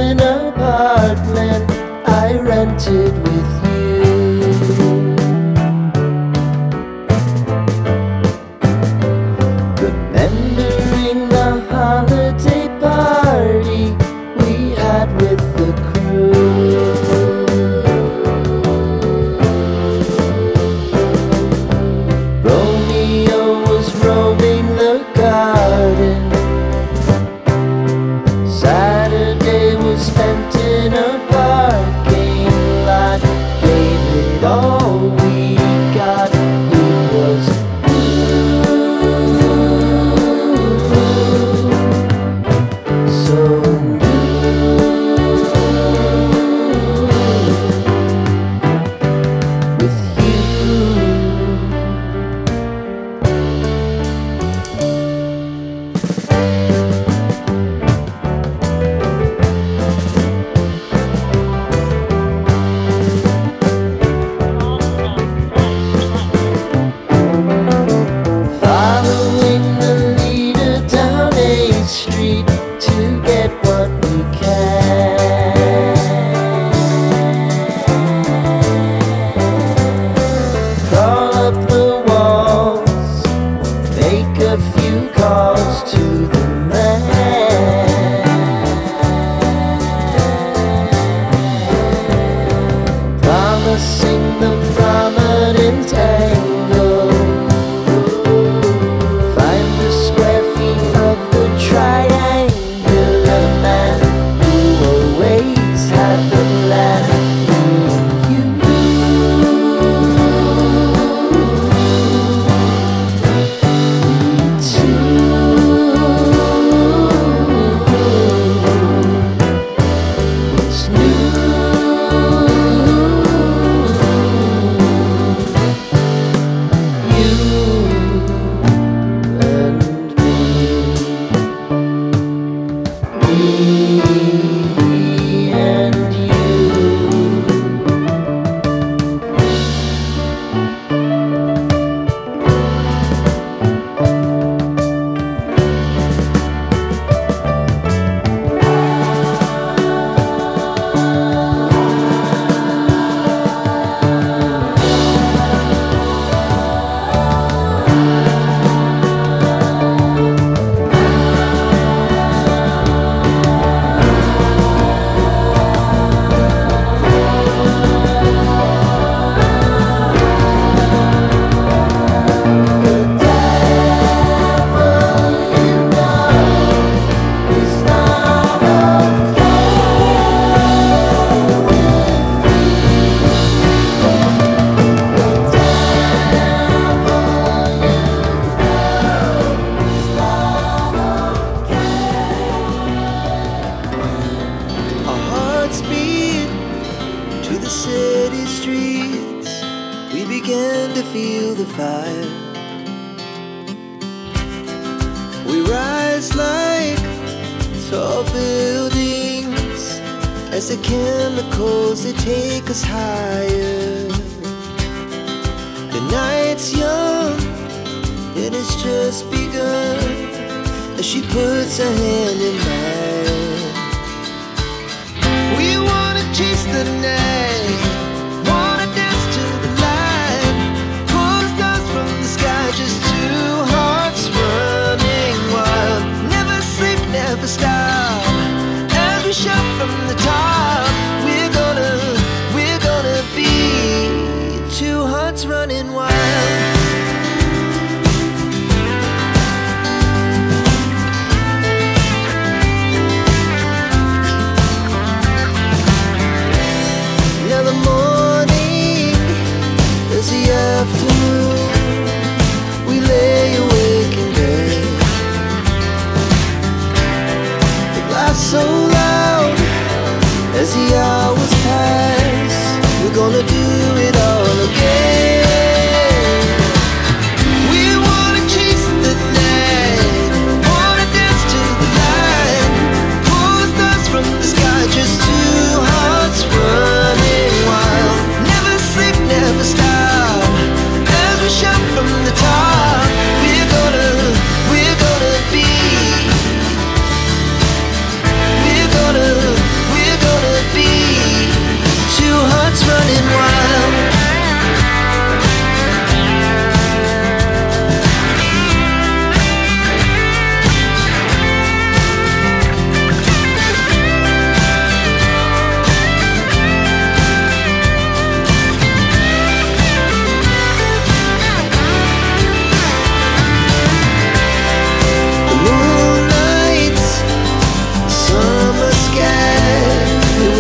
an apartment I rented with you. Remembering the holiday party we had with the crew. Romeo was roaming the garden. Saturday was spent in a parking lot. Gave it all we got. It was so with you. Following the leader down 8th Street to get what we can. Crawl up the walls, make a few calls to the man. Promising the prominent angle. Find the square feet of the triangular man who always had the plan. You What's new? To the city streets, we began to feel the fire. We rise like tall buildings as the chemicals, they take us higher. The night's young, and it's just begun as she puts her hand in mine. We wanna chase the night, wanna dance to the light, pull the stars from the sky, just two hearts running wild. Never sleep, never stop, as we shout from the top. We're gonna be two hearts running wild. Now the morning is the afternoon, we lay awake in bed. The glass so loud,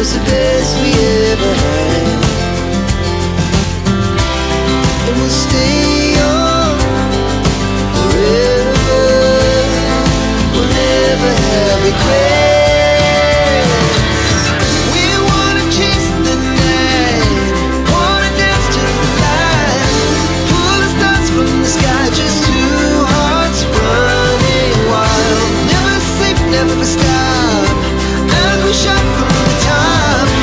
was the best we ever had. And we'll stay on forever. We'll never have regrets. We wanna chase the night, wanna dance to the light, pull the stars from the sky, just two hearts running wild. Never sleep, never stop, as we shot from the top.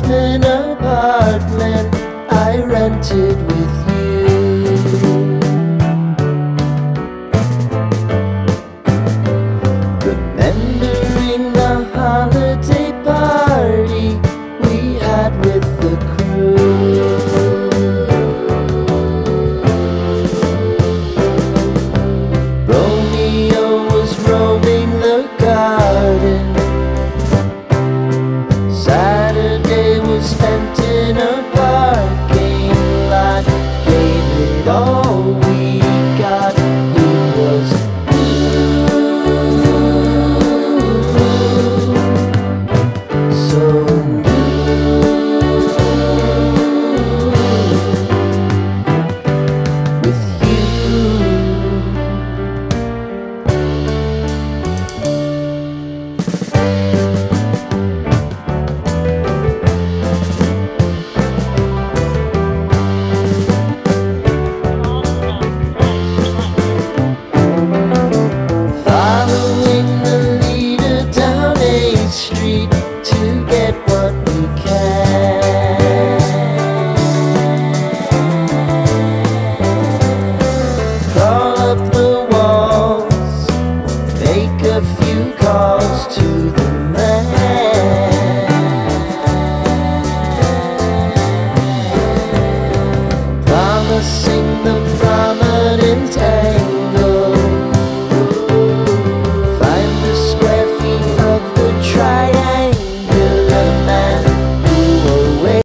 basement